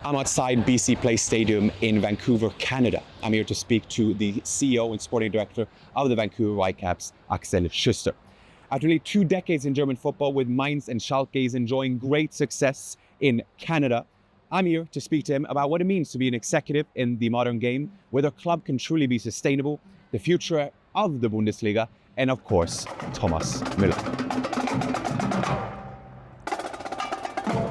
I'm outside BC Place Stadium in Vancouver, Canada. I'm here to speak to the CEO and sporting director of the Vancouver Whitecaps, Axel Schuster. After nearly 2 decades in German football with Mainz and Schalke, is enjoying great success in Canada. I'm here to speak to him about what it means to be an executive in the modern game, whether a club can truly be sustainable, the future of the Bundesliga, and of course, Thomas Müller.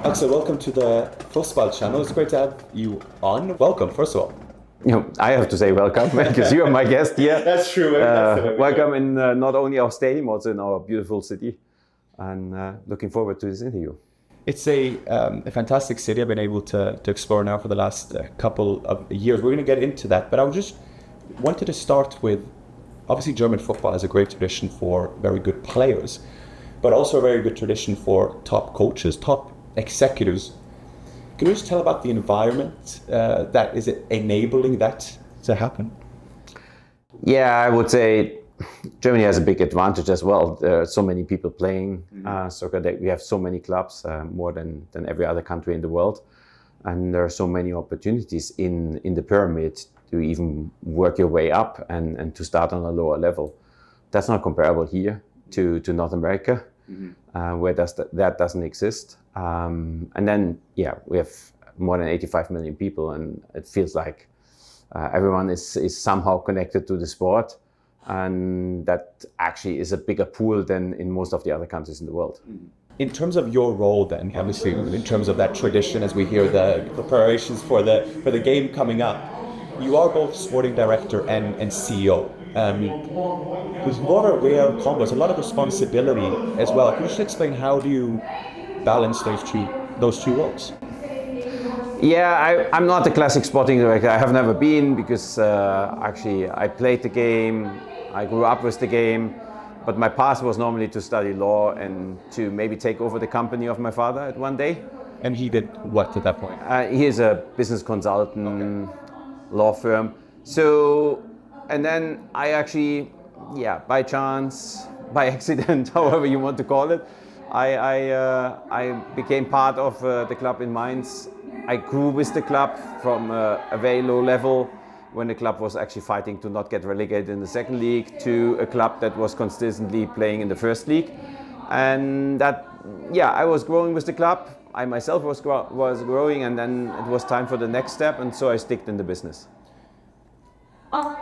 Axel, welcome to the Fußball channel. It's great to have you on. Welcome, first of all. I have to say welcome because you're my guest here. That's true. Welcome in not only our stadium, also in our beautiful city. And looking forward to this interview. It's a fantastic city I've been able to explore now for the last couple of years. We're going to get into that, but I just wanted to start with, obviously German football has a great tradition for very good players, but also a very good tradition for top coaches, top executives. Can you just tell about the environment that is enabling that to happen? Yeah, I would say Germany has a big advantage as well. There are so many people playing soccer that we have so many clubs, more than every other country in the world. And there are so many opportunities in the pyramid to even work your way up and to start on a lower level. That's not comparable here to North America, where that doesn't exist. And then, we have more than 85 million people, and it feels like everyone is somehow connected to the sport. And that actually is a bigger pool than in most of the other countries in the world. In terms of your role then, obviously in terms of that tradition, as we hear the preparations for the game coming up, you are both sporting director and CEO. It's more of a rare combo. It's a lot of responsibility as well. Can you just explain how do you balance those two roles? Yeah, I'm not a classic sporting director. I have never been because actually I played the game, I grew up with the game, but my path was normally to study law and to maybe take over the company of my father at one day. And he did what at that point? He is a business consultant, law firm. So, and then I actually, by chance, by accident, however you want to call it, I became part of the club in Mainz. I grew with the club from a very low level when the club was actually fighting to not get relegated in the second league to a club that was consistently playing in the first league. And that, I was growing with the club. I myself was growing, and then it was time for the next step, and so I sticked in the business.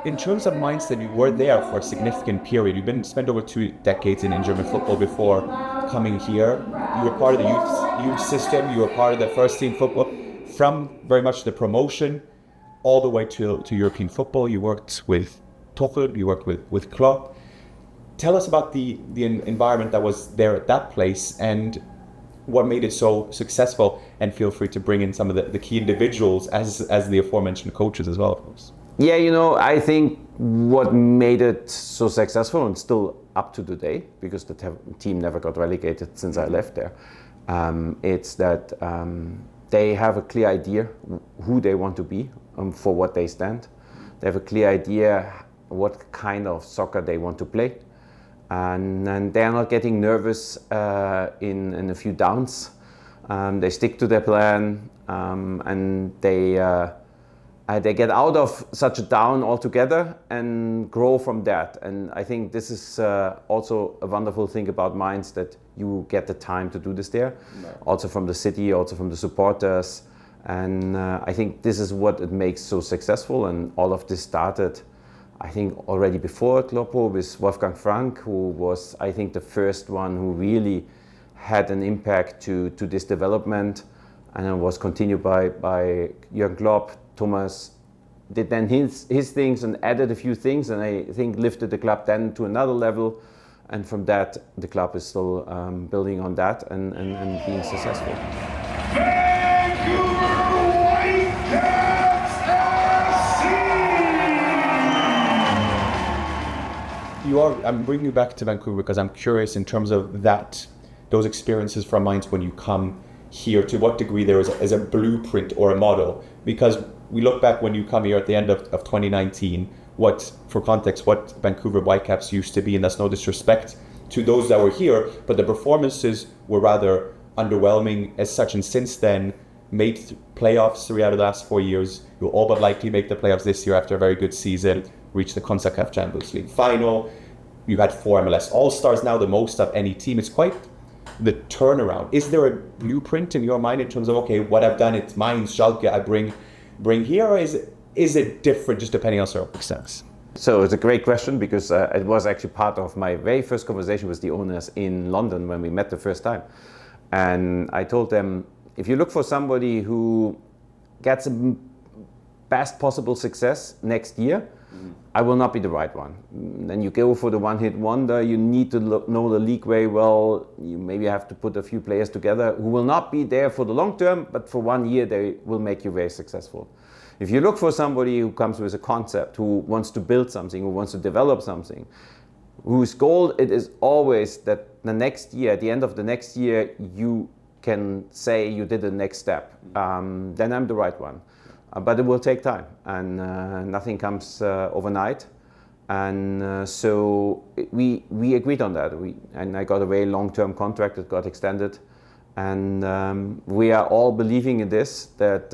In terms of Mainz, then you were there for a significant period. You've spent over 2 decades in German football before coming here. You were part of the youth system. You were part of the first team football. From very much the promotion all the way to European football. You worked with Tuchel, you worked with Klopp. Tell us about the environment that was there at that place and what made it so successful, and feel free to bring in some of the key individuals as the aforementioned coaches as well, of course. Yeah, I think what made it so successful and still up to today, because the team never got relegated since I left there, it's that they have a clear idea who they want to be, for what they stand. They have a clear idea what kind of soccer they want to play. And they are not getting nervous in a few downs. They stick to their plan, and they get out of such a down altogether and grow from that. And I think this is also a wonderful thing about Mainz, that you get the time to do this there, also from the city, also from the supporters. And I think this is what it makes so successful. And all of this started, I think, already before Kloppo with Wolfgang Frank, who was, I think, the first one who really had an impact to this development. And it was continued by Jürgen Klopp. Thomas did then his things and added a few things, and I think lifted the club then to another level. And from that, the club is still building on that and being successful. Vancouver Whitecaps FC! I'm bringing you back to Vancouver because I'm curious in terms of those experiences from Mainz when you come here, to what degree there is a blueprint or a model, because we look back when you come here at the end of 2019, what Vancouver Whitecaps used to be, and that's no disrespect to those that were here, but the performances were rather underwhelming as such, and since then made playoffs 3 out of the last 4 years. You'll all but likely make the playoffs this year after a very good season. Reach the CONCACAF Champions League final. You've had 4 MLS All-Stars now, the most of any team. It's quite the turnaround. Is there a blueprint in your mind in terms of, okay, what I've done at Mainz, Schalke, I bring here, or is it different just depending on circumstance? So it's a great question, because it was actually part of my very first conversation with the owners in London when we met the first time. And I told them, if you look for somebody who gets a best possible success next year, I will not be the right one. Then you go for the one-hit wonder. You need to know the league very well. You maybe have to put a few players together who will not be there for the long term, but for 1 year they will make you very successful. If you look for somebody who comes with a concept, who wants to build something, who wants to develop something, whose goal it is always that the next year, at the end of the next year, you can say you did the next step, then I'm the right one. But it will take time, and nothing comes overnight. And so we agreed on that. And I got a very long-term contract that got extended. And we are all believing in this, that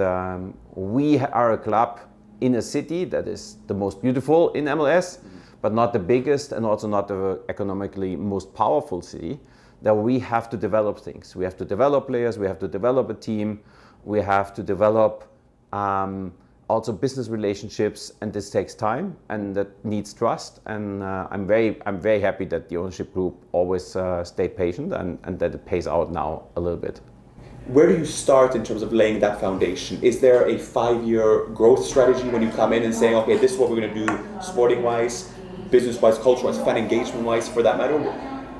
we are a club in a city that is the most beautiful in MLS, but not the biggest and also not the economically most powerful city, that we have to develop things. We have to develop players, we have to develop a team, we have to develop also business relationships, and this takes time and that needs trust. And I'm very happy that the ownership group always stayed patient and that it pays out now a little bit. Where do you start in terms of laying that foundation? Is there a 5-year growth strategy when you come in and saying, okay, this is what we're going to do sporting-wise, business-wise, culture-wise, fan engagement-wise, for that matter?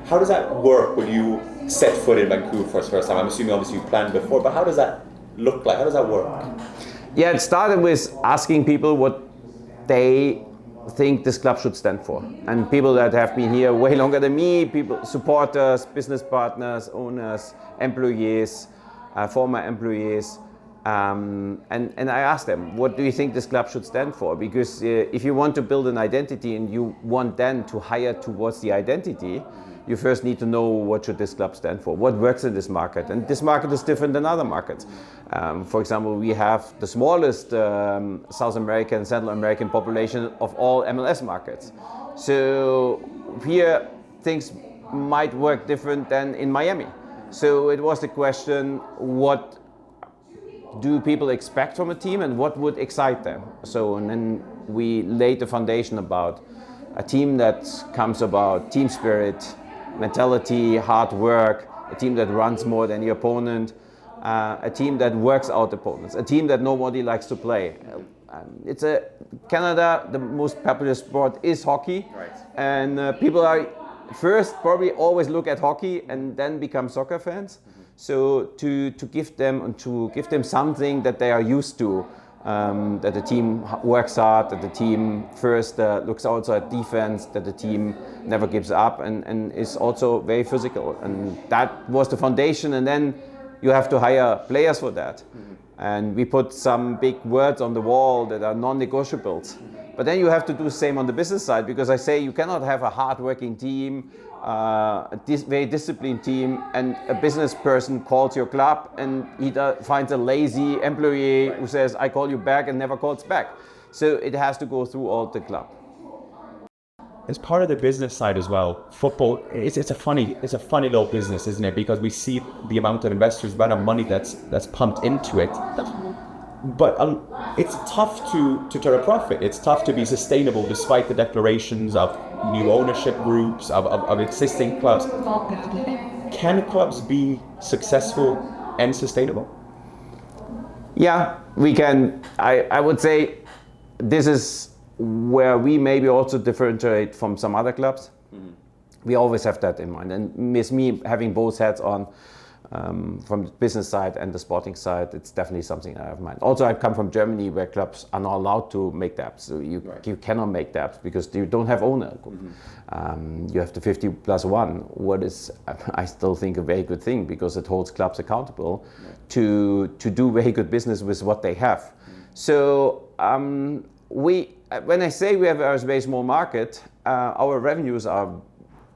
How does that work when you set foot in Vancouver for the first time? I'm assuming obviously you planned before, but how does that look like? How does that work? Yeah, it started with asking people what they think this club should stand for. And people that have been here way longer than me, people, supporters, business partners, owners, employees, former employees. And I asked them, what do you think this club should stand for? Because if you want to build an identity and you want then to hire towards the identity, you first need to know what should this club stand for, what works in this market. And this market is different than other markets. For example, we have the smallest South American, Central American population of all MLS markets. So here things might work different than in Miami. So it was the question, what do people expect from a team and what would excite them? So, and then we laid the foundation about a team that comes about team spirit, mentality, hard work, a team that runs more than the opponent, a team that works out opponents, a team that nobody likes to play. Canada, the most popular sport is hockey, right. And people are first probably always look at hockey and then become soccer fans. So to give them something that they are used to, that the team works hard, that the team first looks also at defense, that the team never gives up and is also very physical. And that was the foundation, and then you have to hire players for that. And we put some big words on the wall that are non-negotiables. But then you have to do the same on the business side, because I say you cannot have a hard-working team, a very disciplined team, and a business person calls your club and he finds a lazy employee who says, I call you back, and never calls back. So it has to go through all the club. As part of the business side as well, football, it's a funny little business, isn't it? Because we see the amount of investors, the amount of money that's pumped into it. But it's tough to turn a profit. It's tough to be sustainable despite the declarations of new ownership groups, of existing clubs. Can clubs be successful and sustainable? Yeah, we can. I would say this is where we maybe also differentiate from some other clubs. We always have that in mind. And with me having both hats on, from the business side and the sporting side, it's definitely something I have in mind. Also, I come from Germany, where clubs are not allowed to make debts. So you cannot make debts because you don't have owner. You have the 50+1, what is, I still think, a very good thing, because it holds clubs accountable to do very good business with what they have. So when I say we have a very small market, our revenues are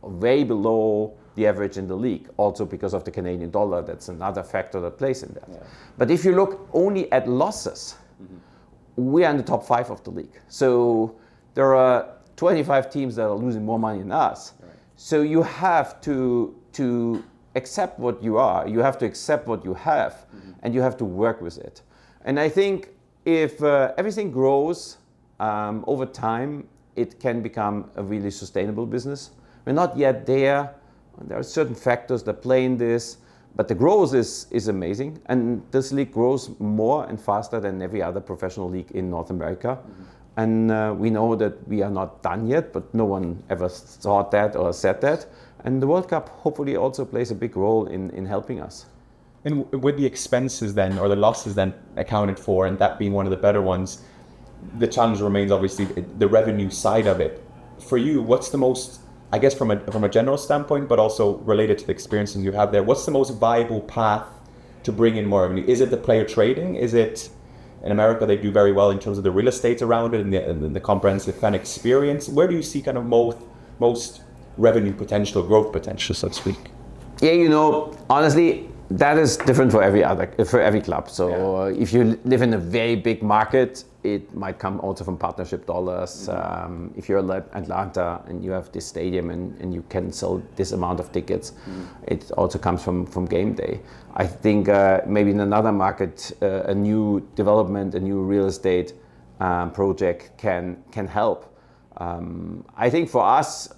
way below the average in the league. Also because of the Canadian dollar, that's another factor that plays in that. Yeah. But if you look only at losses, we are in the top 5 of the league. So there are 25 teams that are losing more money than us. Right. So you have to accept what you are. You have to accept what you have, and you have to work with it. And I think if everything grows over time, it can become a really sustainable business. We're not yet there. There are certain factors that play in this, but the growth is amazing. And this league grows more and faster than every other professional league in North America. And we know that we are not done yet, but no one ever thought that or said that. And the World Cup hopefully also plays a big role in helping us. And with the expenses then, or the losses then accounted for, and that being one of the better ones, the challenge remains obviously the revenue side of it. For you, what's the most, I guess from a general standpoint, but also related to the experiences you have there, what's the most viable path to bring in more revenue? Is it the player trading? Is it, in America they do very well in terms of the real estate around it and the comprehensive fan experience? Where do you see kind of most revenue potential, growth potential, so to speak? Yeah, honestly, that is different for every club. So if you live in a very big market, it might come also from partnership dollars. If you're Atlanta and you have this stadium and you can sell this amount of tickets, it also comes from game day. I think maybe in another market, a new development, a new real estate project can help. I think for us,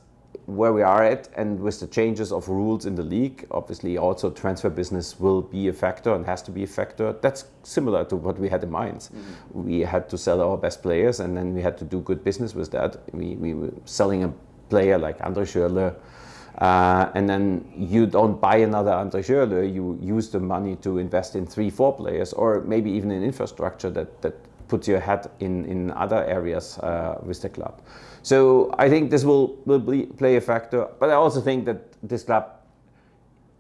where we are at, and with the changes of rules in the league, obviously also transfer business will be a factor and has to be a factor. That's similar to what we had in Mainz. We had to sell our best players, and then we had to do good business with that. We were selling a player like Andre Schürrle, and then you don't buy another Andre Schürrle, you use the money to invest in 3-4 players, or maybe even in infrastructure that puts you ahead in other areas with the club. So I think this will play a factor, but I also think that this club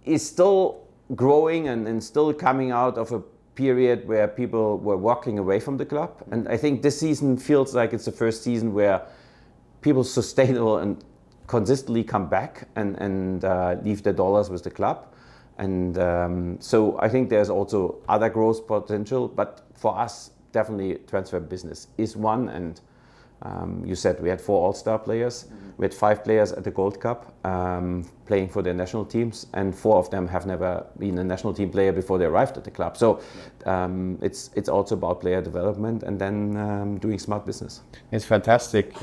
is still growing and still coming out of a period where people were walking away from the club. And I think this season feels like it's the first season where people sustainable and consistently come back and leave their dollars with the club. And so I think there's also other growth potential, but for us, definitely transfer business is one. And you said we had 4 All-Star players. We had 5 players at the Gold Cup playing for their national teams, and 4 of them have never been a national team player before they arrived at the club. So it's also about player development and then doing smart business. It's fantastic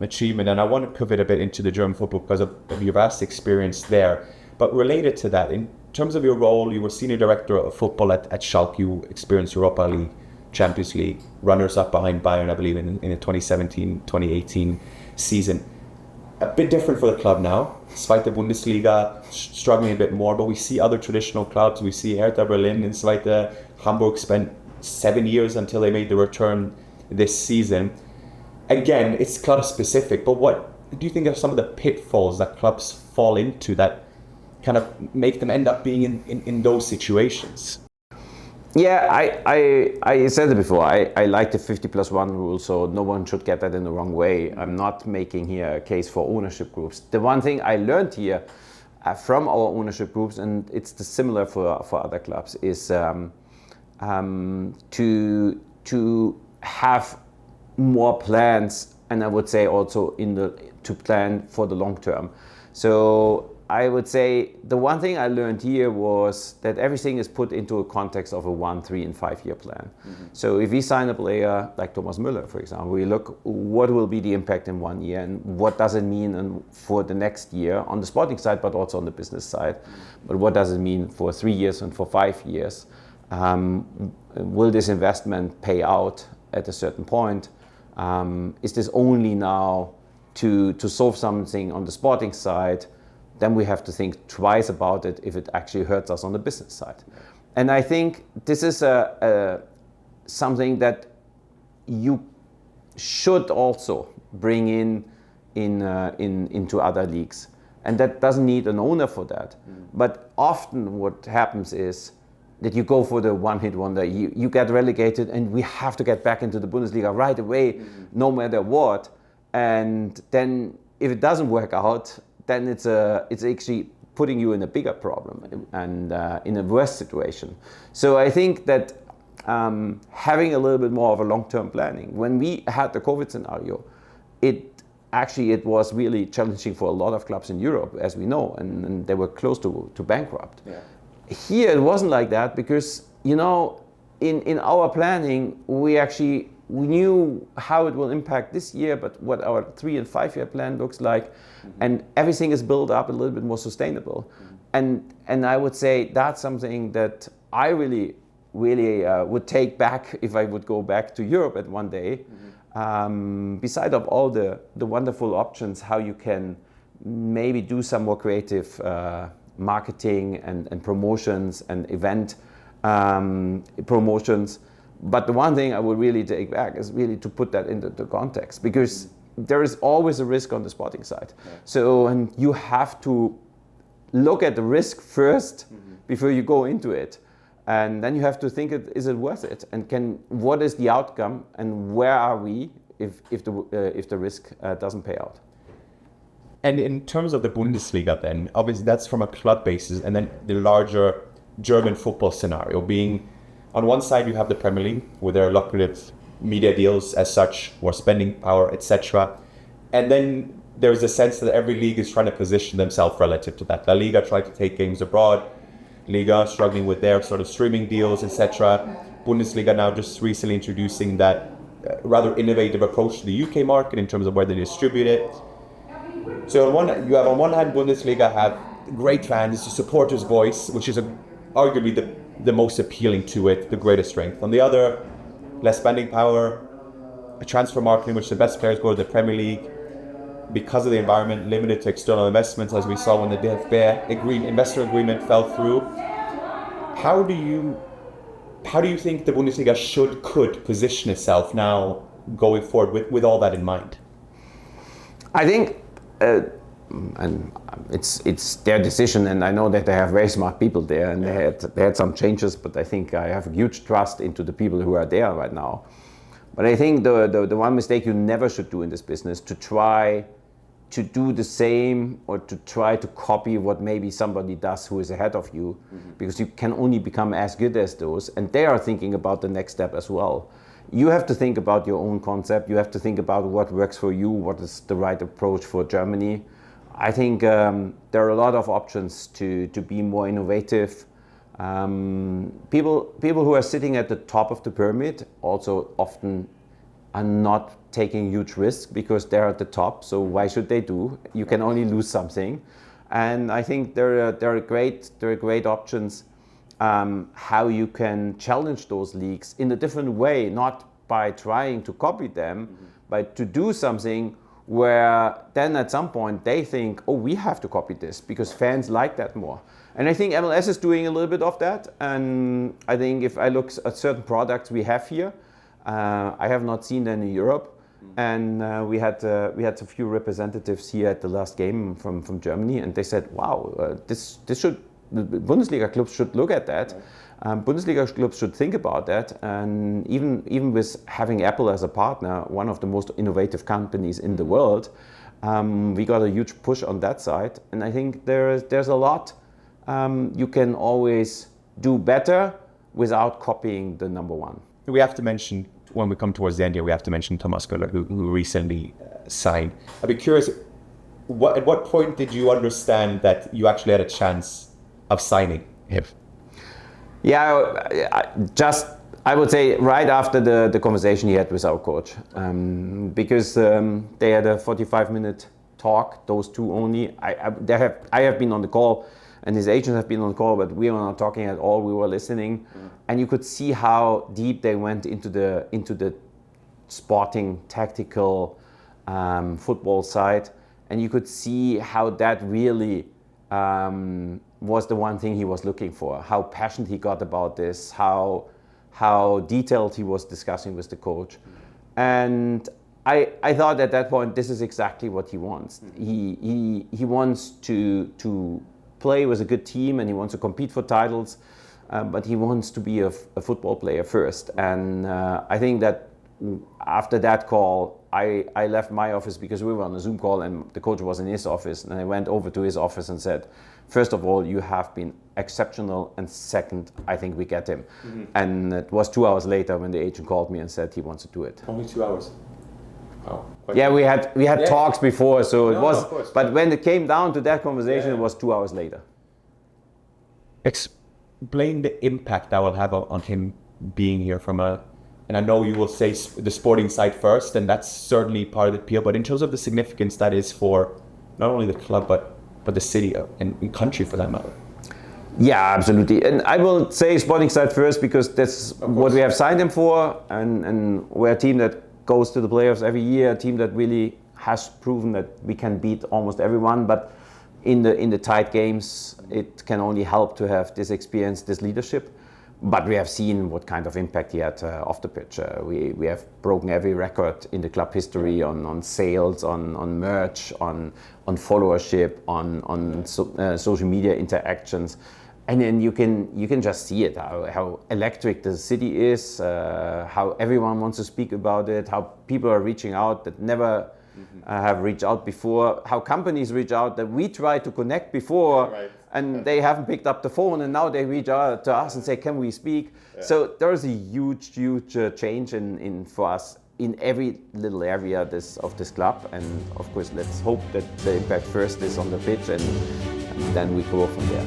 achievement, and I want to pivot a bit into the German football because of your vast experience there. But related to that, in terms of your role, you were senior director of football at Schalke. You experienced Europa League, Champions League, runners-up behind Bayern, I believe, in the 2017-2018 season. A bit different for the club now. Zweite Bundesliga, struggling a bit more, but we see other traditional clubs. We see Hertha Berlin and Zweite. Hamburg spent 7 years until they made the return this season. Again, it's club-specific, but what do you think are some of the pitfalls that clubs fall into that kind of make them end up being in those situations? Yeah, I said it before. I like the 50+1 rule, so no one should get that in the wrong way. I'm not making here a case for ownership groups. The one thing I learned here from our ownership groups, and it's similar for other clubs, is to have more plans, and I would say also to plan for the long term. So I would say the one thing I learned here was that everything is put into a context of a 1, 3, and 5 year plan. So if we sign a player like Thomas Müller, for example, we look what will be the impact in 1 year and what does it mean for the next year on the sporting side, but also on the business side. But what does it mean for 3 years and for 5 years? Will this investment pay out at a certain point? Is this only now to solve something on the sporting side? Then we have to think twice about it if it actually hurts us on the business side. And I think this is something that you should also bring into other leagues. And that doesn't need an owner for that. But often what happens is that you go for the one-hit wonder, you get relegated and we have to get back into the Bundesliga right away, no matter what. And then if it doesn't work out, then it's actually putting you in a bigger problem and in a worse situation. So I think that having a little bit more of a long-term planning. When we had the COVID scenario, it was really challenging for a lot of clubs in Europe, as we know, and they were close to bankrupt. Yeah. Here it wasn't like that because, you know, in our planning, we knew how it will impact this year, but what our 3 and 5 year plan looks like, and everything is built up a little bit more sustainable. And I would say that's something that I really would take back if I would go back to Europe at one day. Beside of all the wonderful options, how you can maybe do some more creative marketing and promotions and event promotions. But the one thing I would really take back is really to put that into the context, because there is always a risk on the sporting side. Yeah. So, and you have to look at the risk first before you go into it. And then you have to think, is it worth it? And what is the outcome? And where are we if the risk doesn't pay out? And in terms of the Bundesliga then, obviously that's from a club basis, and then the larger German football scenario being, on one side you have the Premier League with their lucrative media deals as such, more spending power, etc. And then there's a sense that every league is trying to position themselves relative to that. La Liga tried to take games abroad, Liga struggling with their sort of streaming deals, etc. Bundesliga now just recently introducing that rather innovative approach to the UK market in terms of where they distribute it. So on one hand, Bundesliga have great fans, the supporters' voice, which is arguably the most appealing to it, the greatest strength. On the other, less spending power, a transfer marketing, which the best players go to the Premier League. Because of the environment, limited to external investments, as we saw when the DFB investor agreement fell through. How do you think the Bundesliga could position itself now going forward with all that in mind? I think, and it's their decision, and I know that they have very smart people there, and they had some changes, but I think I have huge trust into the people who are there right now. But I think the one mistake you never should do in this business, to try to do the same or to try to copy what maybe somebody does who is ahead of you, because you can only become as good as those, and they are thinking about the next step as well. You have to think about your own concept, you have to think about what works for you, what is the right approach for Germany. I think there are a lot of options to be more innovative. People who are sitting at the top of the pyramid also often are not taking huge risks because they're at the top, so why should they do? You can only lose something. And I think there are great options how you can challenge those leagues in a different way, not by trying to copy them, but to do something where then at some point they think, oh, we have to copy this because fans like that more. And I think MLS is doing a little bit of that. And I think if I look at certain products we have here, I have not seen them in Europe. And we had a few representatives here at the last game from Germany, and they said, wow, this should, the Bundesliga clubs should look at that. Bundesliga clubs should think about that, and even with having Apple as a partner, one of the most innovative companies in the world, we got a huge push on that side. And I think there's a lot you can always do better without copying the number one. We have to mention, when we come towards the end here, we have to mention Thomas Müller, who recently signed. I'd be curious, at what point did you understand that you actually had a chance of signing him? Yeah, I would say right after the conversation he had with our coach, because they had a 45-minute talk, those two only. I have been on the call, and his agents have been on the call, but we were not talking at all. We were listening, and you could see how deep they went into the sporting, tactical football side, and you could see how that really was the one thing he was looking for. How passionate he got about this, how detailed he was discussing with the coach, and I thought at that point this is exactly what he wants. He wants to play with a good team, and he wants to compete for titles, but he wants to be a football player first. And I think that after that call, I left my office because we were on a Zoom call and the coach was in his office, and I went over to his office and said, first of all, you have been exceptional, and second, I think we get him. And it was 2 hours later when the agent called me and said he wants to do it. Only 2 hours. Wow. Yeah, we had talks before, so it was. of course. But when it came down to that conversation, it was 2 hours later. Explain the impact that will have on him being here from a, and I know you will say the sporting side first, and that's certainly part of the appeal, but in terms of the significance that is for not only the club, but the city and country for that matter. Yeah, absolutely. And I will say sporting side first because that's what we have signed him for, and we're a team that goes to the playoffs every year, a team that really has proven that we can beat almost everyone, but in the tight games, it can only help to have this experience, this leadership. But we have seen what kind of impact he had off the pitch. We have broken every record in the club history on sales, on merch, on followership, on social media interactions. And then you can just see it, how electric the city is, how everyone wants to speak about it, how people are reaching out that never have reached out before, how companies reach out that we tried to connect before, and they haven't picked up the phone, and now they reach out to us and say, can we speak? So there is a huge change in for us in every little area of this club, and of course let's hope that the impact first is on the pitch, and then we go from there.